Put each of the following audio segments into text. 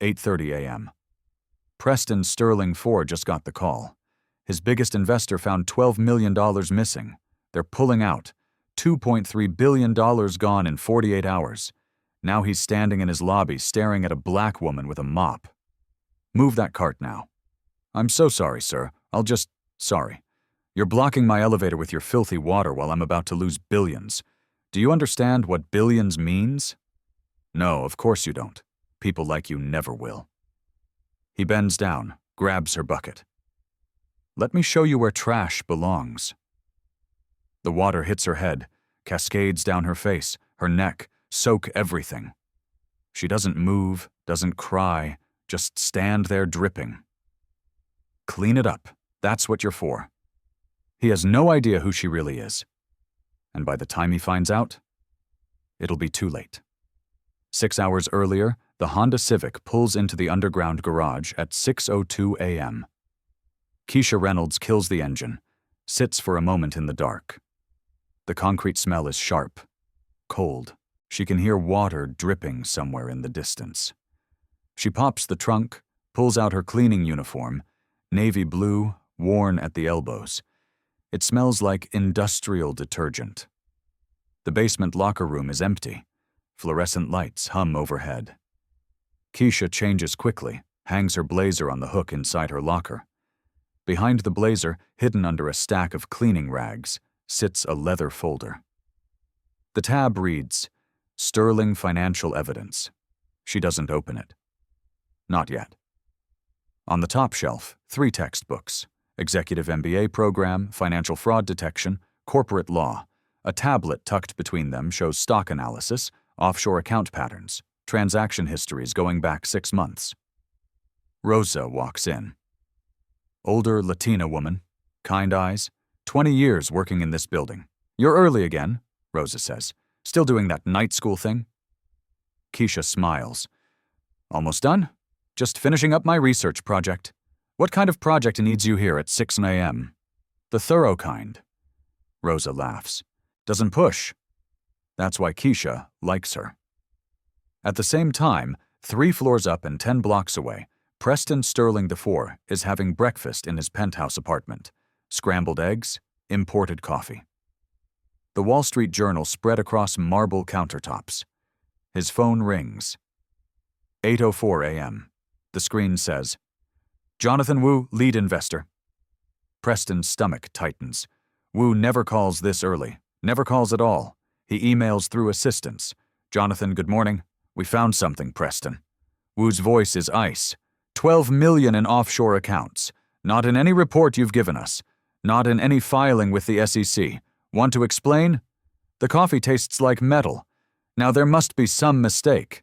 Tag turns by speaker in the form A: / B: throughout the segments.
A: 8:30 a.m. Preston Sterling Ford just got the call. His biggest investor found $12 million missing. They're pulling out. $2.3 billion gone in 48 hours. Now he's standing in his lobby staring at a black woman with a mop. Move that cart now. I'm so sorry, sir. Sorry. You're blocking my elevator with your filthy water while I'm about to lose billions. Do you understand what billions means? No, of course you don't. People like you never will. He bends down, grabs her bucket. Let me show you where trash belongs. The water hits her head, cascades down her face, her neck, soak everything. She doesn't move, doesn't cry, just stand there dripping. Clean it up. That's what you're for. He has no idea who she really is. And by the time he finds out, it'll be too late. 6 hours earlier, the Honda Civic pulls into the underground garage at 6:02 a.m. Keisha Reynolds kills the engine, sits for a moment in the dark. The concrete smell is sharp, cold. She can hear water dripping somewhere in the distance. She pops the trunk, pulls out her cleaning uniform, navy blue, worn at the elbows. It smells like industrial detergent. The basement locker room is empty. Fluorescent lights hum overhead. Keisha changes quickly, hangs her blazer on the hook inside her locker. Behind the blazer, hidden under a stack of cleaning rags, sits a leather folder. The tab reads, Sterling Financial Evidence. She doesn't open it. Not yet. On the top shelf, 3 textbooks: Executive MBA Program, Financial Fraud Detection, Corporate Law. A tablet tucked between them shows stock analysis, offshore account patterns, transaction histories going back 6 months. Rosa walks in. Older Latina woman, kind eyes, 20 years working in this building. You're early again, Rosa says. Still doing that night school thing? Keisha smiles. Almost done? Just finishing up my research project. What kind of project needs you here at 6 a.m.? The thorough kind. Rosa laughs. Doesn't push. That's why Keisha likes her. At the same time, 3 floors up and 10 blocks away, Preston Sterling IV is having breakfast in his penthouse apartment. Scrambled eggs, imported coffee. The Wall Street Journal spread across marble countertops. His phone rings. 8:04 a.m. The screen says, Jonathan Wu, lead investor. Preston's stomach tightens. Wu never calls this early, never calls at all. He emails through assistants. Jonathan, good morning. We found something, Preston. Wu's voice is ice. 12 million in offshore accounts. Not in any report you've given us. Not in any filing with the SEC. Want to explain? The coffee tastes like metal. Now there must be some mistake.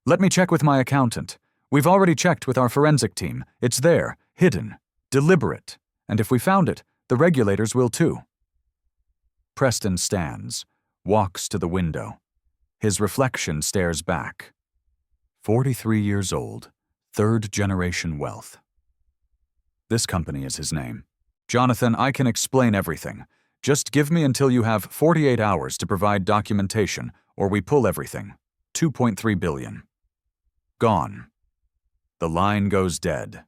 A: Let me check with my accountant. We've already checked with our forensic team. It's there, hidden, deliberate. And if we found it, the regulators will too. Preston stands, walks to the window. His reflection stares back. 43 years old, 3rd-generation wealth. This company is his name. Jonathan, I can explain everything. Just give me until you have 48 hours to provide documentation, or we pull everything. 2.3 billion. Gone. The line goes dead.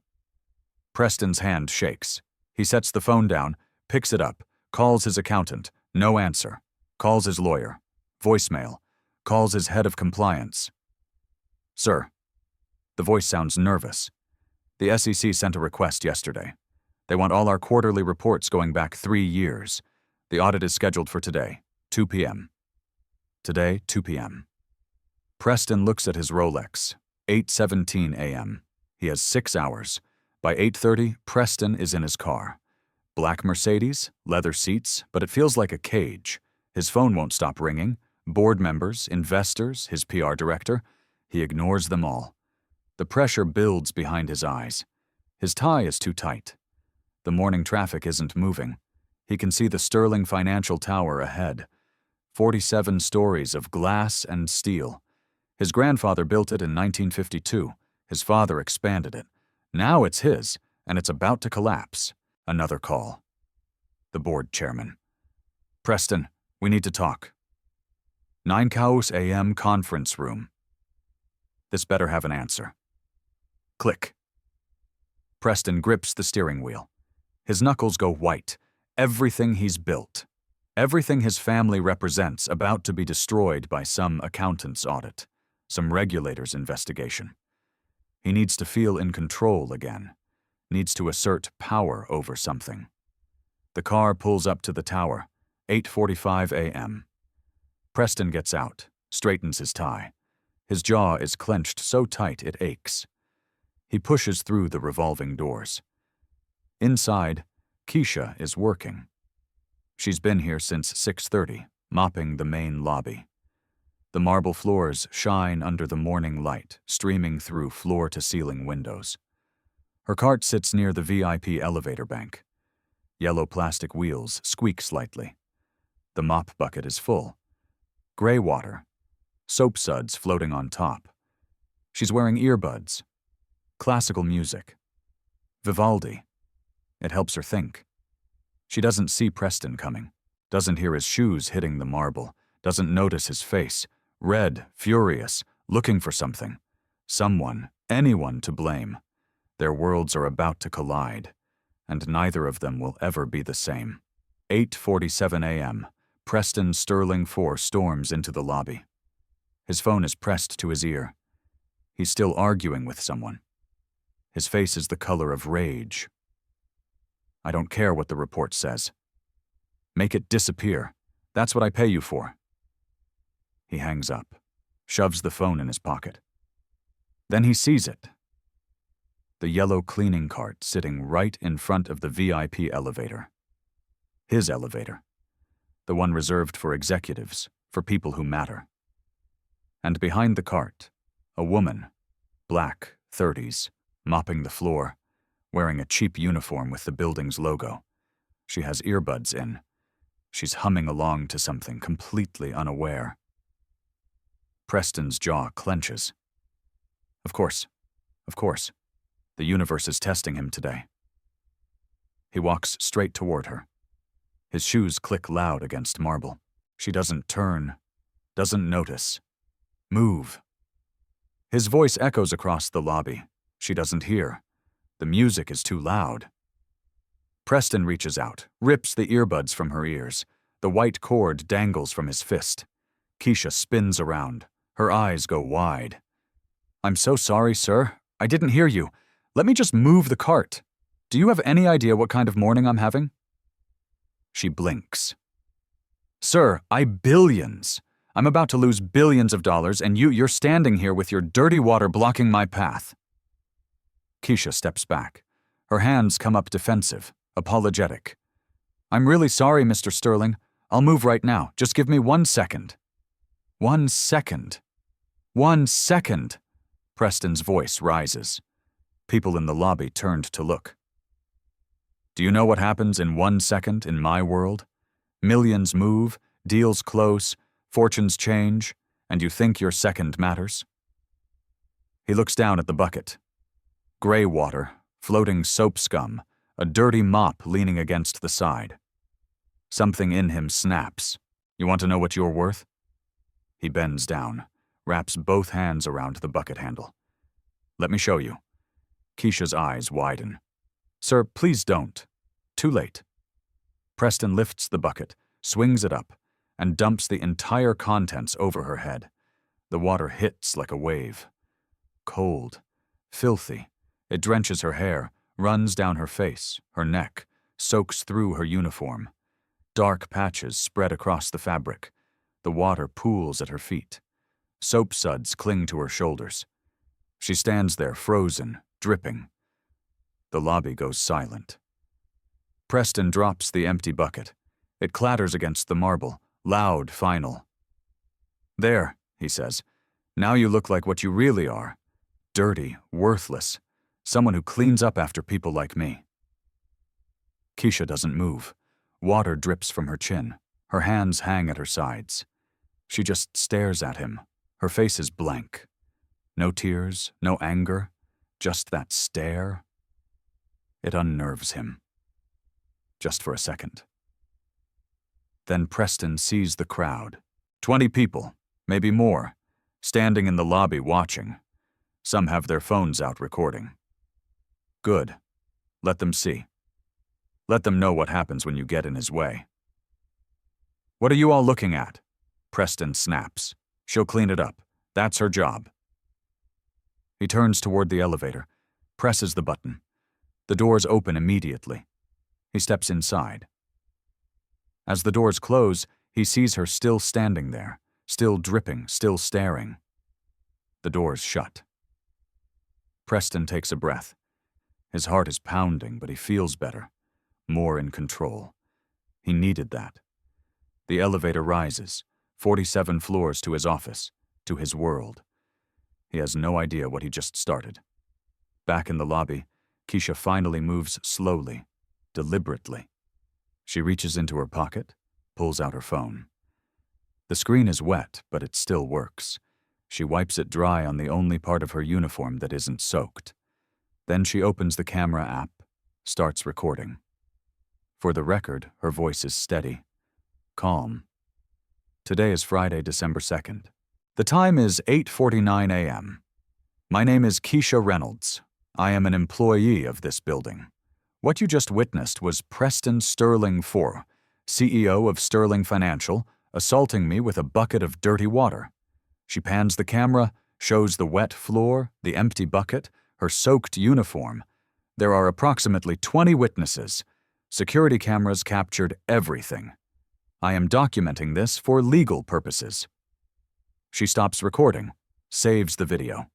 A: Preston's hand shakes. He sets the phone down, picks it up, calls his accountant. No answer. Calls his lawyer. Voicemail. Calls his head of compliance. Sir. The voice sounds nervous. The SEC sent a request yesterday. They want all our quarterly reports going back 3 years. The audit is scheduled for today, 2 p.m. Today, 2 p.m. Preston looks at his Rolex, 8:17 a.m. He has 6 hours. By 8:30, Preston is in his car. Black Mercedes, leather seats, but it feels like a cage. His phone won't stop ringing. Board members, investors, his PR director. He ignores them all. The pressure builds behind his eyes. His tie is too tight. The morning traffic isn't moving. He can see the Sterling Financial Tower ahead. 47 stories of glass and steel. His grandfather built it in 1952. His father expanded it. Now it's his, and it's about to collapse. Another call. The board chairman. Preston, we need to talk. 9 a.m. conference room. This better have an answer. Click. Preston grips the steering wheel. His knuckles go white. Everything he's built, everything his family represents, about to be destroyed by some accountant's audit, some regulator's investigation. He needs to feel in control again, needs to assert power over something. The car pulls up to the tower, 8:45 a.m. Preston gets out, straightens his tie. His jaw is clenched so tight it aches. He pushes through the revolving doors. Inside, Keisha is working. She's been here since 6:30, mopping the main lobby. The marble floors shine under the morning light, streaming through floor-to-ceiling windows. Her cart sits near the VIP elevator bank. Yellow plastic wheels squeak slightly. The mop bucket is full. Gray water. Soap suds floating on top. She's wearing earbuds. Classical music. Vivaldi. It helps her think. She doesn't see Preston coming, doesn't hear his shoes hitting the marble, doesn't notice his face, red, furious, looking for something. Someone, anyone to blame. Their worlds are about to collide, and neither of them will ever be the same. 8:47 a.m. Preston Sterling 4 storms into the lobby. His phone is pressed to his ear. He's still arguing with someone. His face is the color of rage. I don't care what the report says. Make it disappear. That's what I pay you for. He hangs up, shoves the phone in his pocket. Then he sees it. The yellow cleaning cart sitting right in front of the VIP elevator. His elevator. The one reserved for executives, for people who matter. And behind the cart, a woman, black, 30s, mopping the floor, wearing a cheap uniform with the building's logo. She has earbuds in. She's humming along to something, completely unaware. Preston's jaw clenches. Of course. The universe is testing him today. He walks straight toward her. His shoes click loud against marble. She doesn't turn, doesn't notice. Move. His voice echoes across the lobby. She doesn't hear. The music is too loud. Preston reaches out, rips the earbuds from her ears. The white cord dangles from his fist. Keisha spins around. Her eyes go wide. I'm so sorry, sir. I didn't hear you. Let me just move the cart. Do you have any idea what kind of morning I'm having? She blinks. Sir, billions. I'm about to lose billions of dollars, and you're standing here with your dirty water blocking my path. Keisha steps back. Her hands come up defensive, apologetic. I'm really sorry, Mr. Sterling. I'll move right now. Just give me 1 second. 1 second. 1 second. Preston's voice rises. People in the lobby turned to look. Do you know what happens in 1 second in my world? Millions move, deals close, fortunes change, and you think your second matters? He looks down at the bucket. Gray water, floating soap scum, a dirty mop leaning against the side. Something in him snaps. You want to know what you're worth? He bends down, wraps both hands around the bucket handle. Let me show you. Keisha's eyes widen. Sir, please don't. Too late. Preston lifts the bucket, swings it up, and dumps the entire contents over her head. The water hits like a wave. Cold, filthy. It drenches her hair, runs down her face, her neck, soaks through her uniform. Dark patches spread across the fabric. The water pools at her feet. Soap suds cling to her shoulders. She stands there frozen, dripping. The lobby goes silent. Preston drops the empty bucket. It clatters against the marble, loud, final. There, he says. Now you look like what you really are. Dirty, worthless. Someone who cleans up after people like me. Keisha doesn't move. Water drips from her chin. Her hands hang at her sides. She just stares at him. Her face is blank. No tears, no anger, just that stare. It unnerves him. Just for a second. Then Preston sees the crowd. 20 people, maybe more, standing in the lobby watching. Some have their phones out recording. Good. Let them see. Let them know what happens when you get in his way. What are you all looking at? Preston snaps. She'll clean it up. That's her job. He turns toward the elevator, presses the button. The doors open immediately. He steps inside. As the doors close, he sees her still standing there, still dripping, still staring. The doors shut. Preston takes a breath. His heart is pounding, but he feels better, more in control. He needed that. The elevator rises, 47 floors to his office, to his world. He has no idea what he just started. Back in the lobby, Keisha finally moves slowly, deliberately. She reaches into her pocket, pulls out her phone. The screen is wet, but it still works. She wipes it dry on the only part of her uniform that isn't soaked. Then she opens the camera app, starts recording. For the record, her voice is steady, calm. Today is Friday, December 2nd. The time is 8:49 a.m. My name is Keisha Reynolds. I am an employee of this building. What you just witnessed was Preston Sterling IV, CEO of Sterling Financial, assaulting me with a bucket of dirty water. She pans the camera, shows the wet floor, the empty bucket, her soaked uniform. There are approximately 20 witnesses. Security cameras captured everything. I am documenting this for legal purposes. She stops recording, saves the video.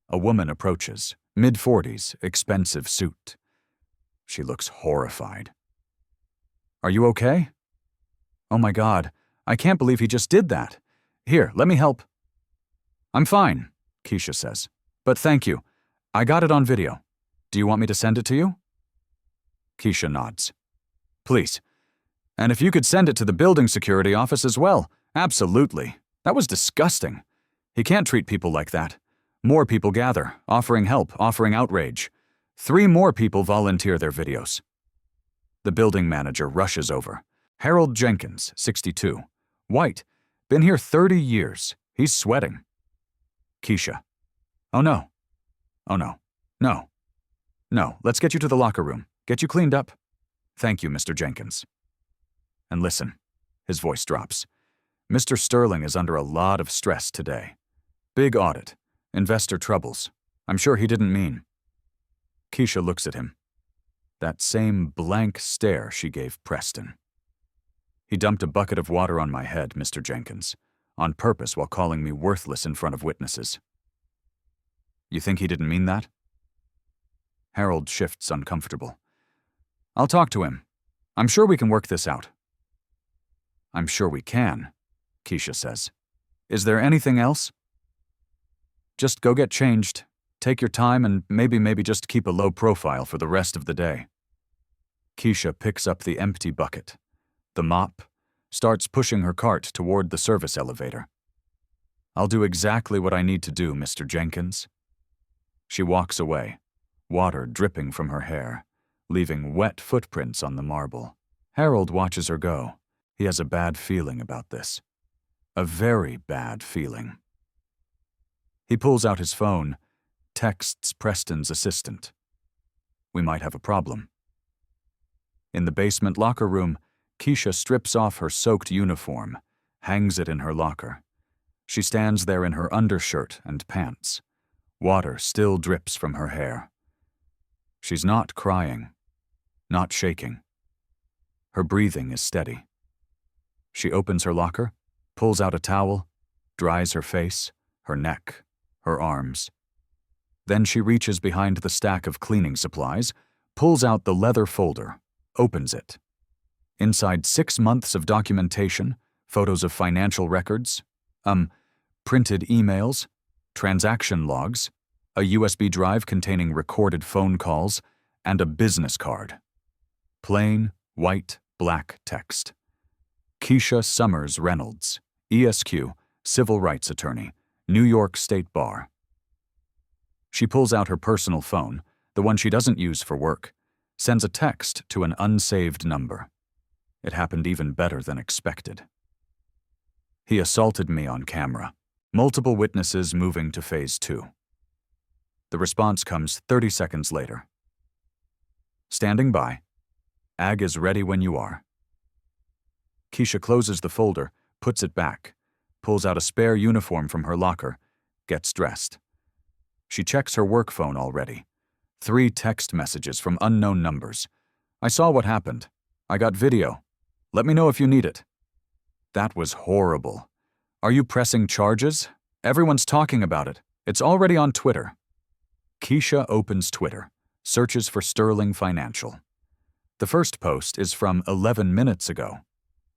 A: A woman approaches, mid-40s, expensive suit. She looks horrified. Are you okay? Oh my God, I can't believe he just did that. Here, let me help. I'm fine, Keisha says. But thank you. I got it on video. Do you want me to send it to you? Keisha nods. Please. And if you could send it to the building security office as well. Absolutely. That was disgusting. He can't treat people like that. More people gather, offering help, offering outrage. 3 more people volunteer their videos. The building manager rushes over. Harold Jenkins, 62. White. Been here 30 years. He's sweating. Keisha. Oh no. Oh no. No. No, let's get you to the locker room. Get you cleaned up. Thank you, Mr. Jenkins. And listen. His voice drops. Mr. Sterling is under a lot of stress today. Big audit. Investor troubles. I'm sure he didn't mean. Keisha looks at him. That same blank stare she gave Preston. He dumped a bucket of water on my head, Mr. Jenkins, on purpose while calling me worthless in front of witnesses. You think he didn't mean that? Harold shifts uncomfortable. I'll talk to him. I'm sure we can work this out. I'm sure we can, Keisha says. Is there anything else? Just go get changed, take your time, and maybe just keep a low profile for the rest of the day. Keisha picks up the empty bucket, the mop, starts pushing her cart toward the service elevator. I'll do exactly what I need to do, Mr. Jenkins. She walks away, water dripping from her hair, leaving wet footprints on the marble. Harold watches her go. He has a bad feeling about this. A very bad feeling. He pulls out his phone, texts Preston's assistant. We might have a problem. In the basement locker room, Keisha strips off her soaked uniform, hangs it in her locker. She stands there in her undershirt and pants. Water still drips from her hair. She's not crying, not shaking. Her breathing is steady. She opens her locker, pulls out a towel, dries her face, her neck, her arms. Then she reaches behind the stack of cleaning supplies, pulls out the leather folder, opens it. Inside 6 months of documentation, photos of financial records, printed emails, transaction logs, a USB drive containing recorded phone calls, and a business card. Plain, white, black text. Keisha Summers Reynolds, ESQ, Civil Rights Attorney, New York State Bar. She pulls out her personal phone, the one she doesn't use for work, sends a text to an unsaved number. It happened even better than expected. He assaulted me on camera. Multiple witnesses moving to phase 2. The response comes 30 seconds later. Standing by. Ag is ready when you are. Keisha closes the folder, puts it back, pulls out a spare uniform from her locker, gets dressed. She checks her work phone already. 3 text messages from unknown numbers. I saw what happened. I got video. Let me know if you need it. That was horrible. Are you pressing charges? Everyone's talking about it. It's already on Twitter. Keisha opens Twitter, searches for Sterling Financial. The first post is from 11 minutes ago.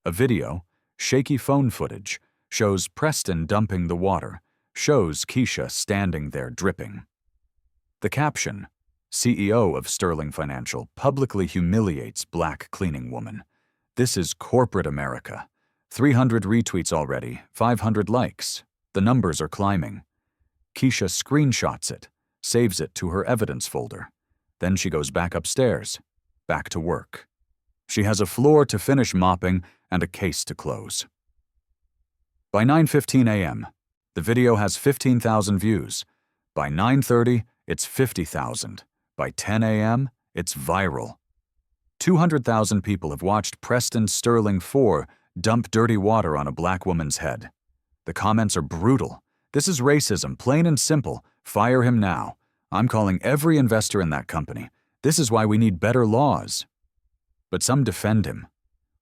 A: A video, shaky phone footage, shows Preston dumping the water, shows Keisha standing there dripping. The caption, CEO of Sterling Financial publicly humiliates black cleaning woman. This is corporate America. 300 retweets already, 500 likes. The numbers are climbing. Keisha screenshots it, saves it to her evidence folder. Then she goes back upstairs, back to work. She has a floor to finish mopping and a case to close. By 9:15 a.m., the video has 15,000 views. By 9:30, it's 50,000. By 10 a.m., it's viral. 200,000 people have watched Preston Sterling 4 dump dirty water on a black woman's head. The comments are brutal. This is racism, plain and simple. Fire him now. I'm calling every investor in that company. This is why we need better laws. But some defend him.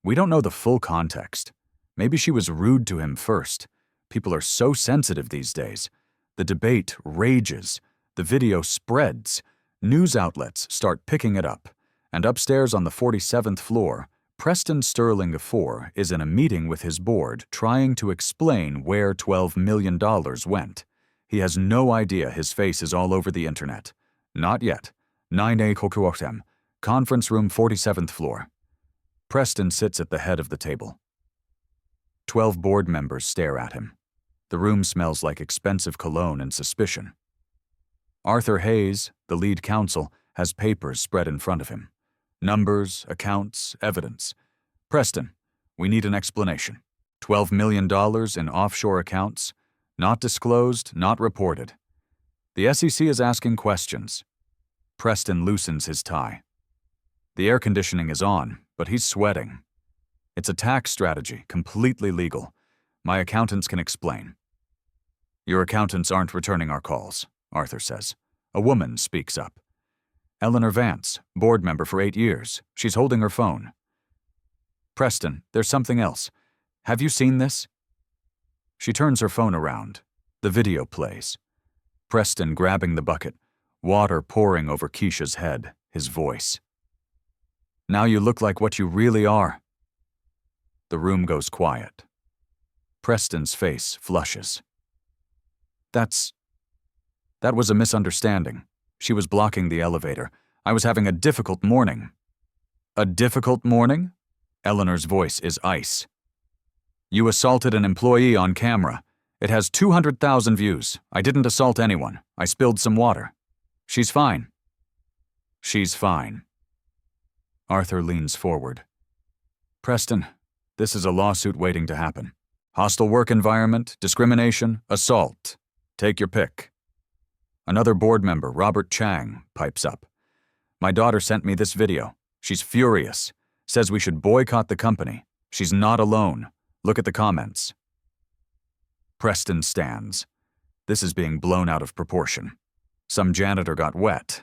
A: We don't know the full context. Maybe she was rude to him first. People are so sensitive these days. The debate rages. The video spreads. News outlets start picking it up. And upstairs on the 47th floor, Preston Sterling IV is in a meeting with his board trying to explain where $12 million went. He has no idea his face is all over the internet. Not yet. 9A Kokuotem, conference room 47th floor. Preston sits at the head of the table. 12 board members stare at him. The room smells like expensive cologne and suspicion. Arthur Hayes, the lead counsel, has papers spread in front of him. Numbers, accounts, evidence. Preston, we need an explanation. $12 million in offshore accounts, not disclosed, not reported. The SEC is asking questions. Preston loosens his tie. The air conditioning is on, but he's sweating. It's a tax strategy, completely legal. My accountants can explain. Your accountants aren't returning our calls, Arthur says. A woman speaks up. Eleanor Vance, board member for 8 years. She's holding her phone. Preston, there's something else. Have you seen this? She turns her phone around. The video plays. Preston grabbing the bucket, water pouring over Keisha's head, his voice. Now you look like what you really are. The room goes quiet. Preston's face flushes. That was a misunderstanding. She was blocking the elevator. I was having a difficult morning. A difficult morning? Eleanor's voice is ice. You assaulted an employee on camera. It has 200,000 views. I didn't assault anyone. I spilled some water. She's fine. She's fine. Arthur leans forward. Preston, this is a lawsuit waiting to happen. Hostile work environment, discrimination, assault. Take your pick. Another board member, Robert Chang, pipes up. My daughter sent me this video. She's furious. Says we should boycott the company. She's not alone. Look at the comments. Preston stands. This is being blown out of proportion. Some janitor got wet.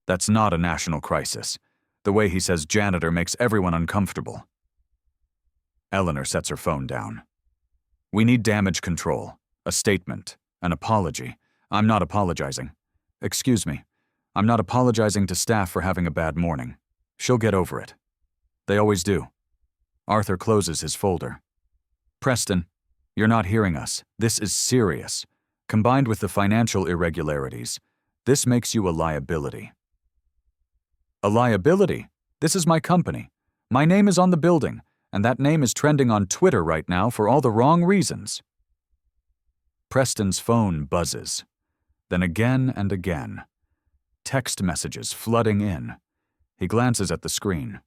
A: That's not a national crisis. The way he says janitor makes everyone uncomfortable. Eleanor sets her phone down. We need damage control, a statement, an apology. I'm not apologizing. Excuse me. I'm not apologizing to staff for having a bad morning. She'll get over it. They always do. Arthur closes his folder. Preston, you're not hearing us. This is serious. Combined with the financial irregularities, this makes you a liability. A liability? This is my company. My name is on the building, and that name is trending on Twitter right now for all the wrong reasons. Preston's phone buzzes. Then again and again. Text messages flooding in. He glances at the screen.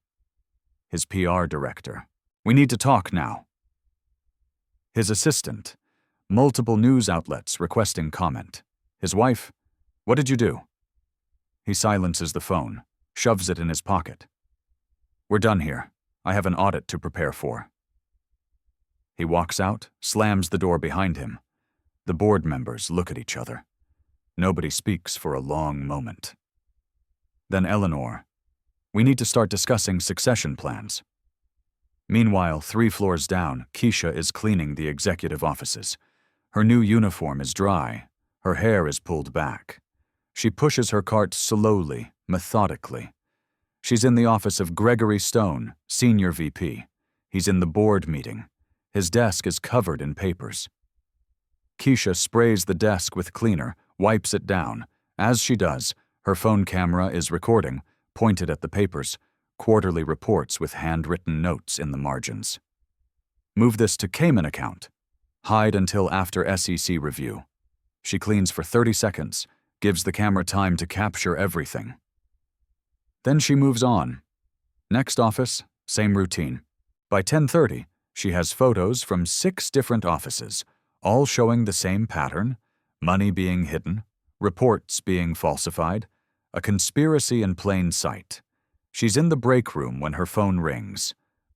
A: His PR director. We need to talk now. His assistant. Multiple news outlets requesting comment. His wife. What did you do? He silences the phone, shoves it in his pocket. We're done here. I have an audit to prepare for. He walks out, slams the door behind him. The board members look at each other. Nobody speaks for a long moment. Then Eleanor, we need to start discussing succession plans. Meanwhile, 3 floors down, Keisha is cleaning the executive offices. Her new uniform is dry. Her hair is pulled back. She pushes her cart slowly, methodically. She's in the office of Gregory Stone, Senior VP. He's in the board meeting. His desk is covered in papers. Keisha sprays the desk with cleaner, wipes it down. As she does, her phone camera is recording, pointed at the papers, quarterly reports with handwritten notes in the margins. Move this to Cayman account. Hide until after SEC review. She cleans for 30 seconds, gives the camera time to capture everything. Then she moves on. Next office, same routine. By 10:30, she has photos from 6 different offices, all showing the same pattern: money being hidden, reports being falsified, a conspiracy in plain sight. She's in the break room when her phone rings.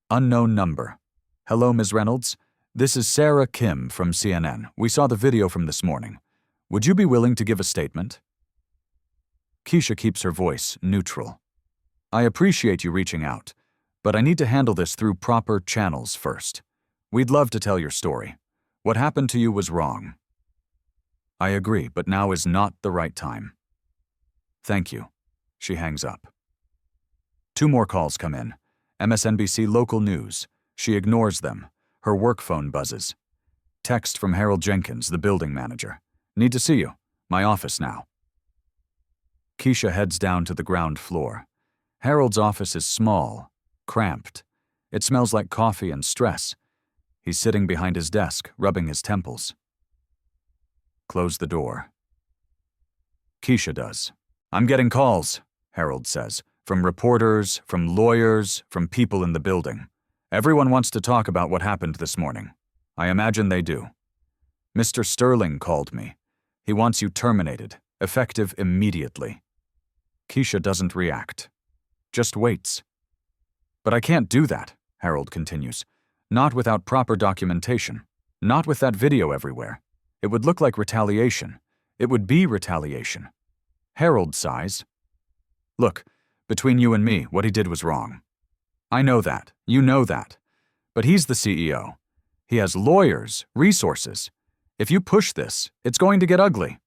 A: Unknown number. Hello, Ms. Reynolds. This is Sarah Kim from CNN. We saw the video from this morning. Would you be willing to give a statement? Keisha keeps her voice neutral. I appreciate you reaching out, but I need to handle this through proper channels first. We'd love to tell your story. What happened to you was wrong. I agree, but now is not the right time. Thank you. She hangs up. 2 more calls come in. MSNBC local news. She ignores them. Her work phone buzzes. Text from Harold Jenkins, the building manager. Need to see you. My office now. Keisha heads down to the ground floor. Harold's office is small, cramped. It smells like coffee and stress. He's sitting behind his desk, rubbing his temples. Close the door. Keisha does. I'm getting calls, Harold says, from reporters, from lawyers, from people in the building. Everyone wants to talk about what happened this morning. I imagine they do. Mr. Sterling called me. He wants you terminated, effective immediately. Keisha doesn't react. Just waits. But I can't do that, Harold continues. Not without proper documentation. Not with that video everywhere. It would look like retaliation. It would be retaliation. Harold sighs. Look, between you and me, what he did was wrong. I know that. You know that. But he's the CEO. He has lawyers, resources. If you push this, it's going to get ugly.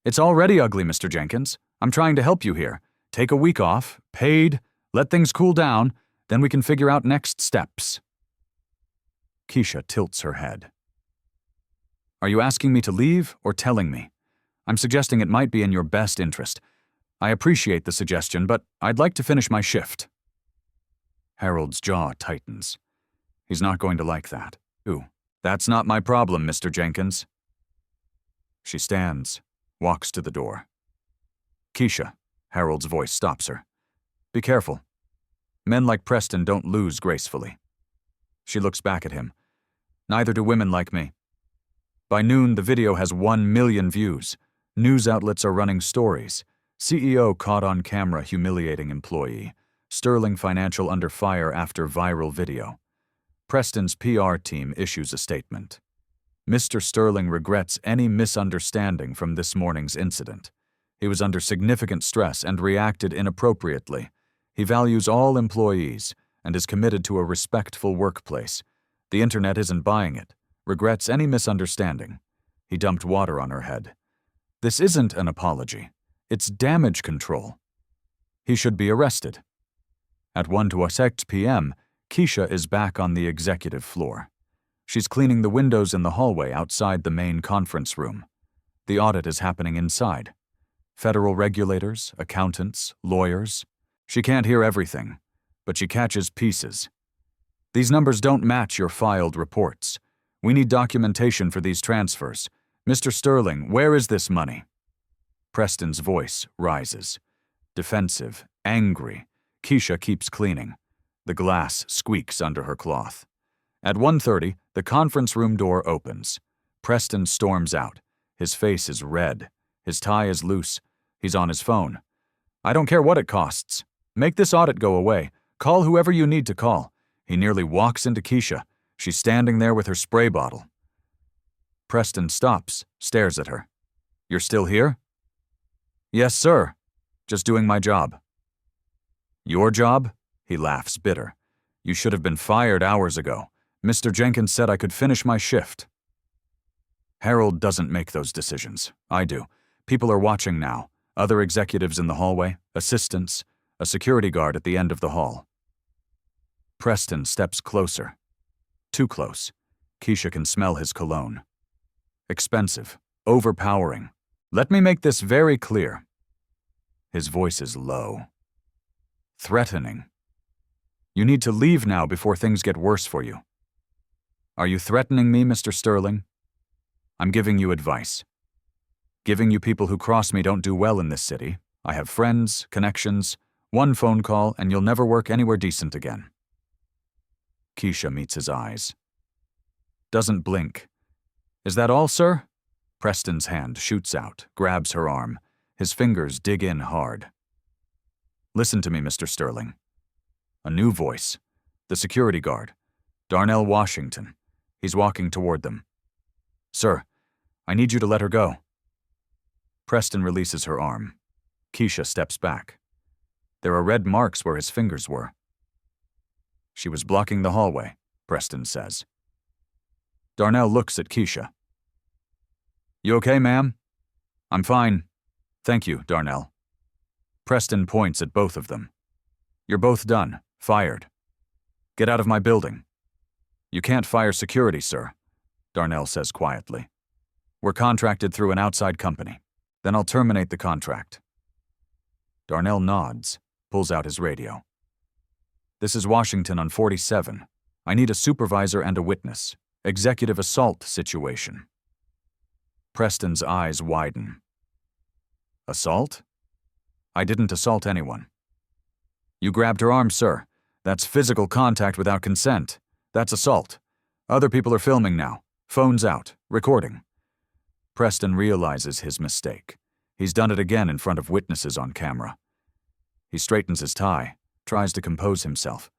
A: It's already ugly, Mr. Jenkins. I'm trying to help you here. Take a week off, paid, let things cool down, then we can figure out next steps. Keisha tilts her head. Are you asking me to leave or telling me? I'm suggesting it might be in your best interest. I appreciate the suggestion, but I'd like to finish my shift. Harold's jaw tightens. He's not going to like that. Ooh, that's not my problem, Mr. Jenkins. She stands, walks to the door. Keisha, Harold's voice stops her. Be careful. Men like Preston don't lose gracefully. She looks back at him. Neither do women like me. By noon, the video has 1 million views. News outlets are running stories. CEO caught on camera humiliating employee. Sterling Financial under fire after viral video. Preston's PR team issues a statement. Mr. Sterling regrets any misunderstanding from this morning's incident. He was under significant stress and reacted inappropriately. He values all employees and is committed to a respectful workplace. The internet isn't buying it. Regrets any misunderstanding. He dumped water on her head. This isn't an apology. It's damage control. He should be arrested. At 1:06 p.m., Keisha is back on the executive floor. She's cleaning the windows in the hallway outside the main conference room. The audit is happening inside. Federal regulators, accountants, lawyers. She can't hear everything, but she catches pieces. These numbers don't match your filed reports. We need documentation for these transfers. Mr. Sterling, where is this money? Preston's voice rises. Defensive, angry. Keisha keeps cleaning. The glass squeaks under her cloth. At 1:30, the conference room door opens. Preston storms out. His face is red. His tie is loose. He's on his phone. I don't care what it costs. Make this audit go away. Call whoever you need to call. He nearly walks into Keisha. She's standing there with her spray bottle. Preston stops, stares at her. You're still here? Yes, sir. Just doing my job. Your job? He laughs, bitter. You should have been fired hours ago. Mr. Jenkins said I could finish my shift. Harold doesn't make those decisions. I do. People are watching now. Other executives in the hallway, assistants, a security guard at the end of the hall. Preston steps closer. Too close. Keisha can smell his cologne. Expensive. Overpowering. Let me make this very clear. His voice is low. Threatening. You need to leave now before things get worse for you. Are you threatening me, Mr. Sterling? I'm giving you advice. Giving you people who cross me don't do well in this city. I have friends, connections, one phone call, and you'll never work anywhere decent again. Keisha meets his eyes. Doesn't blink. Is that all, sir? Preston's hand shoots out, grabs her arm. His fingers dig in hard. Listen to me, Mr. Sterling. A new voice. The security guard. Darnell Washington. He's walking toward them. Sir, I need you to let her go. Preston releases her arm. Keisha steps back. There are red marks where his fingers were. She was blocking the hallway, Preston says. Darnell looks at Keisha. You okay, ma'am? I'm fine. Thank you, Darnell. Preston points at both of them. You're both done. Fired. Get out of my building. You can't fire security, sir, Darnell says quietly. We're contracted through an outside company. Then I'll terminate the contract. Darnell nods, pulls out his radio. This is Washington on 47. I need a supervisor and a witness. Executive assault situation. Preston's eyes widen. Assault? I didn't assault anyone. You grabbed her arm, sir. That's physical contact without consent. That's assault. Other people are filming now. Phones out. Recording. Preston realizes his mistake. He's done it again in front of witnesses on camera. He straightens his tie, tries to compose himself.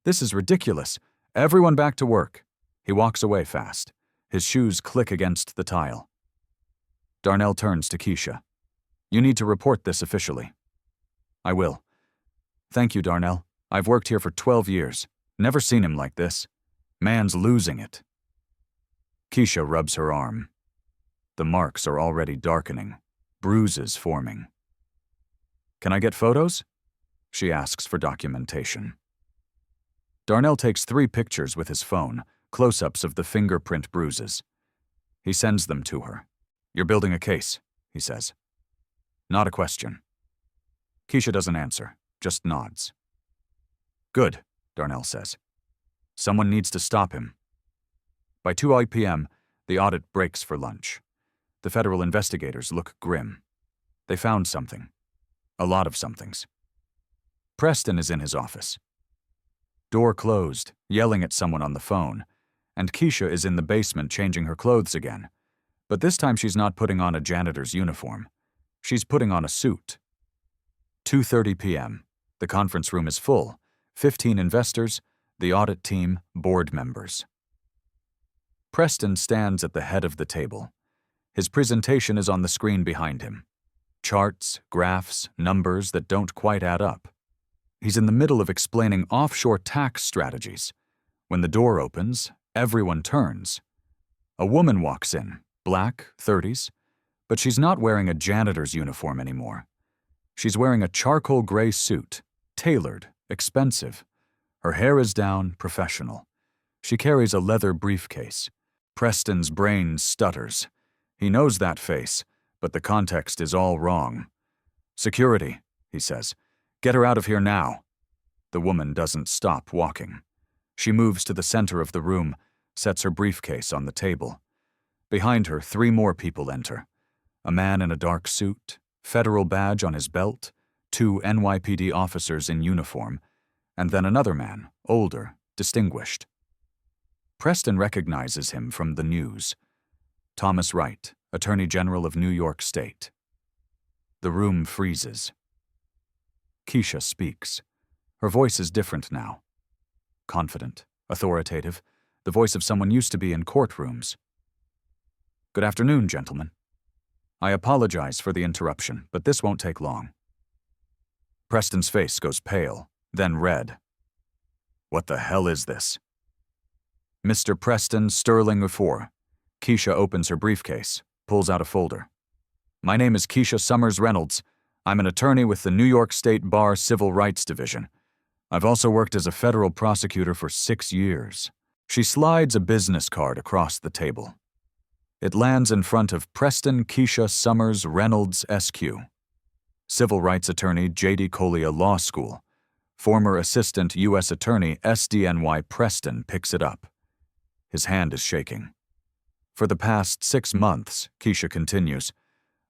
A: This is ridiculous. Everyone back to work. He walks away fast. His shoes click against the tile. Darnell turns to Keisha. You need to report this officially. I will. Thank you, Darnell. I've worked here for 12 years. Never seen him like this. Man's losing it. Keisha rubs her arm. The marks are already darkening, bruises forming. Can I get photos? She asks for documentation. Darnell takes 3 pictures with his phone, close-ups of the fingerprint bruises. He sends them to her. You're building a case, he says. Not a question. Keisha doesn't answer, just nods. Good, Darnell says. Someone needs to stop him. By 2 p.m., the audit breaks for lunch. The federal investigators look grim. They found something. A lot of somethings. Preston is in his office. Door closed, yelling at someone on the phone, and Keisha is in the basement changing her clothes again. But this time she's not putting on a janitor's uniform. She's putting on a suit. 2:30 p.m. The conference room is full. 15 investors, the audit team, board members. Preston stands at the head of the table. His presentation is on the screen behind him. Charts, graphs, numbers that don't quite add up. He's in the middle of explaining offshore tax strategies. When the door opens, everyone turns. A woman walks in, black, 30s, but she's not wearing a janitor's uniform anymore. She's wearing a charcoal gray suit, tailored, expensive. Her hair is down, professional. She carries a leather briefcase. Preston's brain stutters. He knows that face, but the context is all wrong. Security, he says. Get her out of here now. The woman doesn't stop walking. She moves to the center of the room, sets her briefcase on the table. Behind her, 3 more people enter. A man in a dark suit, federal badge on his belt, 2 NYPD officers in uniform, and then another man, older, distinguished. Preston recognizes him from the news. Thomas Wright, Attorney General of New York State. The room freezes. Keisha speaks. Her voice is different now. Confident, authoritative, the voice of someone used to be in courtrooms. Good afternoon, gentlemen. I apologize for the interruption, but this won't take long. Preston's face goes pale, then red. What the hell is this? Mr. Preston Sterling IV. Keisha opens her briefcase, pulls out a folder. My name is Keisha Summers Reynolds. I'm an attorney with the New York State Bar Civil Rights Division. I've also worked as a federal prosecutor for 6 years. She slides a business card across the table. It lands in front of Preston Keisha Summers Reynolds, SQ. Civil rights attorney, J.D. Collier Law School. Former assistant U.S. attorney, SDNY Preston picks it up. His hand is shaking. For the past 6 months, Keisha continues,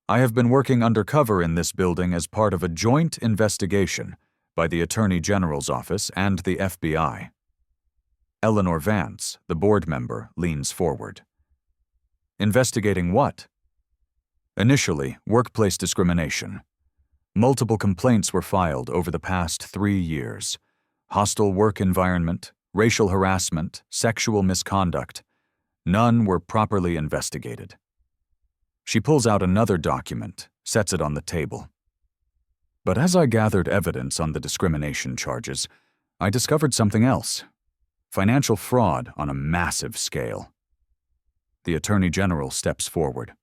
A: I have been working undercover in this building as part of a joint investigation by the Attorney General's office and the FBI. Eleanor Vance, the board member, leans forward. Investigating what? Initially, workplace discrimination. Multiple complaints were filed over the past 3 years. Hostile work environment, racial harassment, sexual misconduct. None were properly investigated. She pulls out another document, sets it on the table. But as I gathered evidence on the discrimination charges, I discovered something else. Financial fraud on a massive scale. The Attorney General steps forward.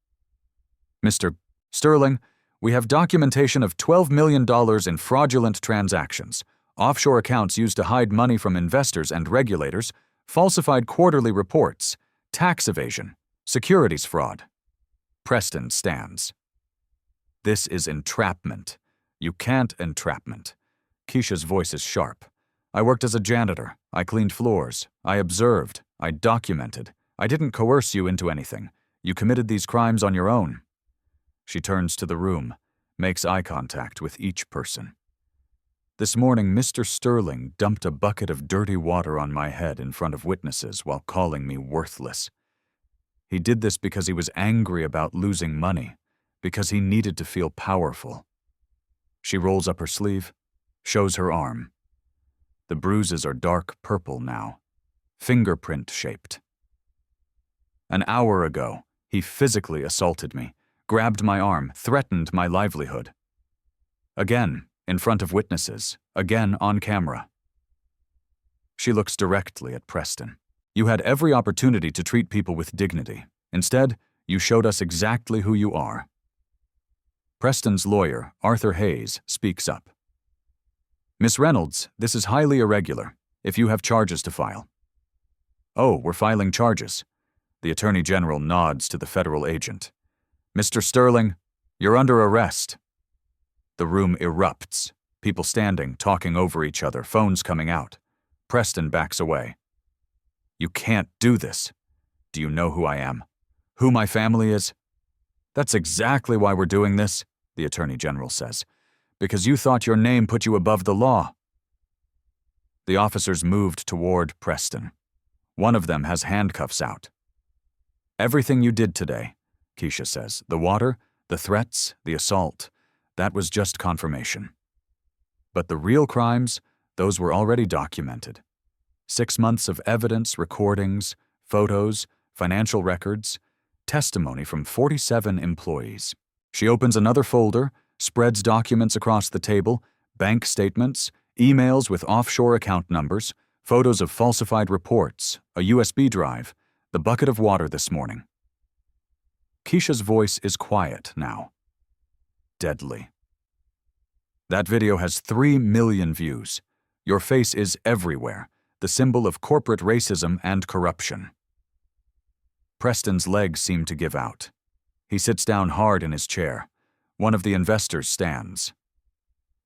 A: Mr. Sterling, we have documentation of $12 million in fraudulent transactions, offshore accounts used to hide money from investors and regulators, falsified quarterly reports, tax evasion, securities fraud. Preston stands. This is entrapment. You can't entrapment. Keisha's voice is sharp. I worked as a janitor. I cleaned floors. I observed. I documented. I didn't coerce you into anything. You committed these crimes on your own. She turns to the room, makes eye contact with each person. This morning, Mr. Sterling dumped a bucket of dirty water on my head in front of witnesses while calling me worthless. He did this because he was angry about losing money, because he needed to feel powerful. She rolls up her sleeve, shows her arm. The bruises are dark purple now, fingerprint-shaped. An hour ago, he physically assaulted me, grabbed my arm, threatened my livelihood. Again, in front of witnesses, again on camera. She looks directly at Preston. You had every opportunity to treat people with dignity. Instead, you showed us exactly who you are. Preston's lawyer, Arthur Hayes, speaks up. Miss Reynolds, this is highly irregular, if you have charges to file. Oh, we're filing charges. The Attorney General nods to the federal agent. Mr. Sterling, you're under arrest. The room erupts, people standing, talking over each other, phones coming out. Preston backs away. You can't do this. Do you know who I am? Who my family is? That's exactly why we're doing this, the Attorney General says. Because you thought your name put you above the law. The officers moved toward Preston. One of them has handcuffs out. Everything you did today, Keisha says, the water, the threats, the assault, that was just confirmation. But the real crimes, those were already documented. 6 months of evidence, recordings, photos, financial records, testimony from 47 employees. She opens another folder, spreads documents across the table, bank statements, emails with offshore account numbers, photos of falsified reports, a USB drive, the bucket of water this morning. Keisha's voice is quiet now. Deadly. That video has 3 million views. Your face is everywhere, the symbol of corporate racism and corruption. Preston's legs seem to give out. He sits down hard in his chair. One of the investors stands.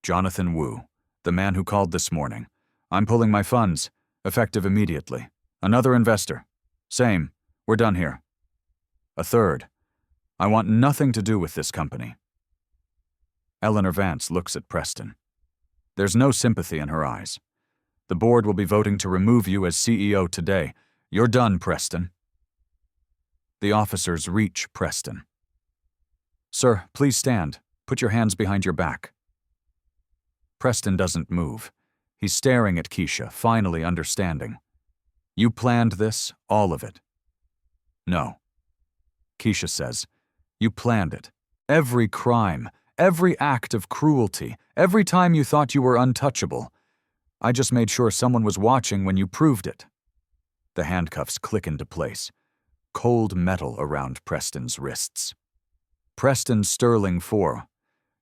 A: Jonathan Wu, the man who called this morning. I'm pulling my funds, effective immediately. Another investor. Same, we're done here. A third. I want nothing to do with this company. Eleanor Vance looks at Preston. There's no sympathy in her eyes. The board will be voting to remove you as CEO today. You're done, Preston. The officers reach Preston. Sir, please stand. Put your hands behind your back." Preston doesn't move. He's staring at Keisha, finally understanding. "You planned this, all of it?" "No." Keisha says, "You planned it. Every crime, every act of cruelty, every time you thought you were untouchable. I just made sure someone was watching when you proved it." The handcuffs click into place. Cold metal around Preston's wrists. "Preston Sterling 4.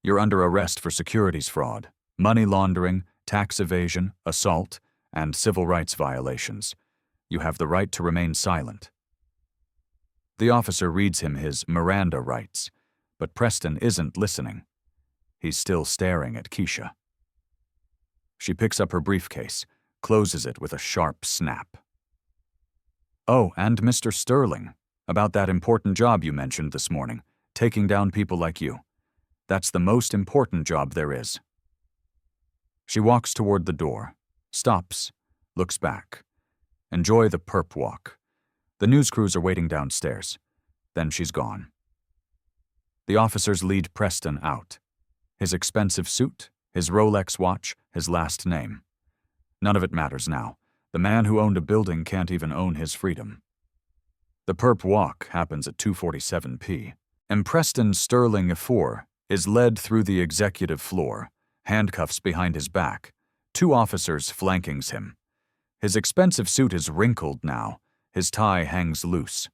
A: You're under arrest for securities fraud, money laundering, tax evasion, assault, and civil rights violations. You have the right to remain silent." The officer reads him his Miranda rights, but Preston isn't listening. He's still staring at Keisha. She picks up her briefcase, closes it with a sharp snap. "Oh, and Mr. Sterling, about that important job you mentioned this morning, taking down people like you. That's the most important job there is." She walks toward the door, stops, looks back. Enjoy the perp walk. The news crews are waiting downstairs. Then she's gone. The officers lead Preston out. His expensive suit, his Rolex watch, his last name. None of it matters now. The man who owned a building can't even own his freedom. The perp walk happens at 2:47 p. And Preston Sterling 4 is led through the executive floor, handcuffs behind his back, 2 officers flanking him. His expensive suit is wrinkled now. His tie hangs loose.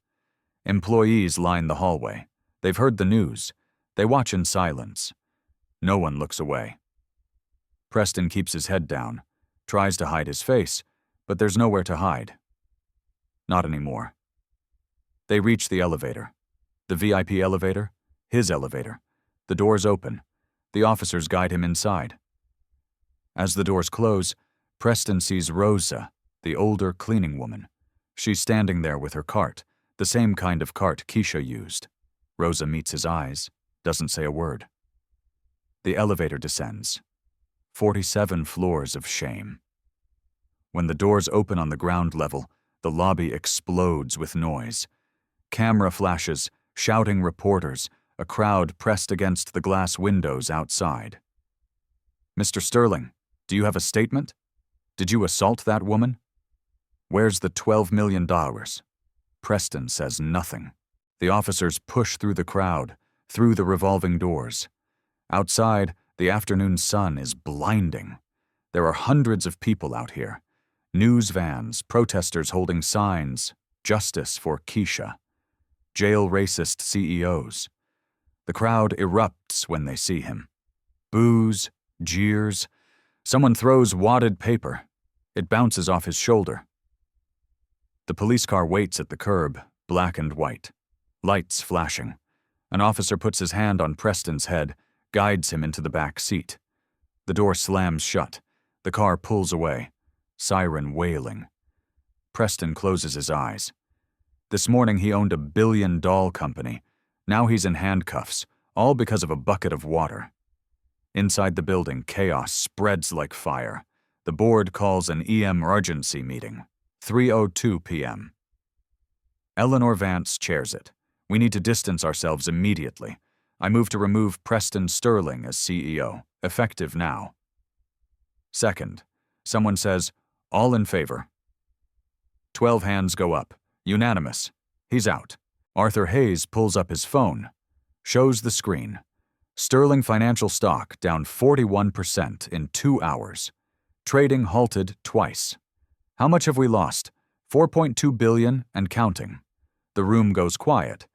A: Employees line the hallway. They've heard the news. They watch in silence. No one looks away. Preston keeps his head down, tries to hide his face, but there's nowhere to hide. Not anymore. They reach the elevator. The VIP elevator, his elevator. The doors open. The officers guide him inside. As the doors close, Preston sees Rosa, the older cleaning woman. She's standing there with her cart, the same kind of cart Keisha used. Rosa meets his eyes, doesn't say a word. The elevator descends. 47 floors of shame. When the doors open on the ground level, the lobby explodes with noise. Camera flashes, shouting reporters, a crowd pressed against the glass windows outside. "Mr. Sterling, do you have a statement? Did you assault that woman? Where's the $12 million? Preston says nothing. The officers push through the crowd, through the revolving doors. Outside, the afternoon sun is blinding. There are hundreds of people out here. News vans, protesters holding signs, "Justice for Keisha." Jail racist CEOs. The crowd erupts when they see him. Boos, jeers. Someone throws wadded paper. It bounces off his shoulder. The police car waits at the curb, black and white. Lights flashing. An officer puts his hand on Preston's head, guides him into the back seat. The door slams shut. The car pulls away. Siren wailing. Preston closes his eyes. This morning he owned a billion-dollar company. Now he's in handcuffs, all because of a bucket of water. Inside the building, chaos spreads like fire. The board calls an emergency meeting. 3:02 p.m. Eleanor Vance chairs it. We need to distance ourselves immediately. I move to remove Preston Sterling as CEO, effective now. Second, someone says, "All in favor." 12 hands go up. Unanimous. He's out. Arthur Hayes pulls up his phone. Shows the screen. Sterling Financial stock down 41% in 2 hours. Trading halted twice. How much have we lost? 4.2 billion and counting. The room goes quiet.